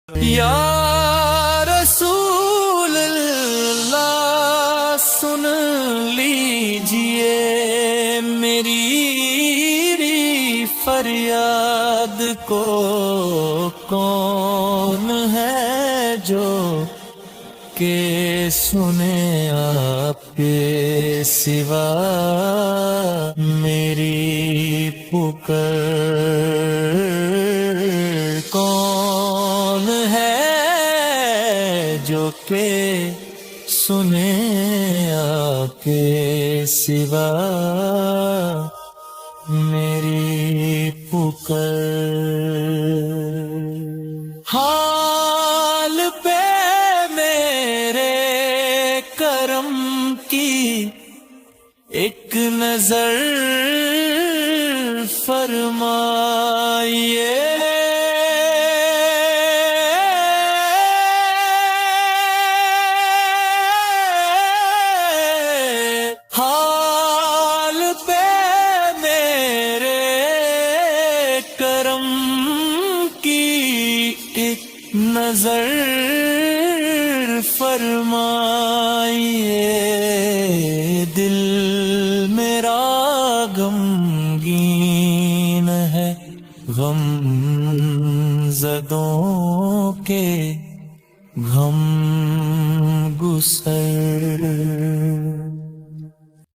یا رسول اللہ سن لیجئے میری فریاد کو، کون ہے جو کہ سنے آپ کے سوا میری پکار، کون ہے جو کہ سنے آپ کے سوا میری پکار۔ حال پہ میرے کرم کی ایک نظر فرمائیے، حال پہ میرے کرم کی ایک نظر فرمائیے، دل میرا غمگین ہے غم زدوں کے غم گسر۔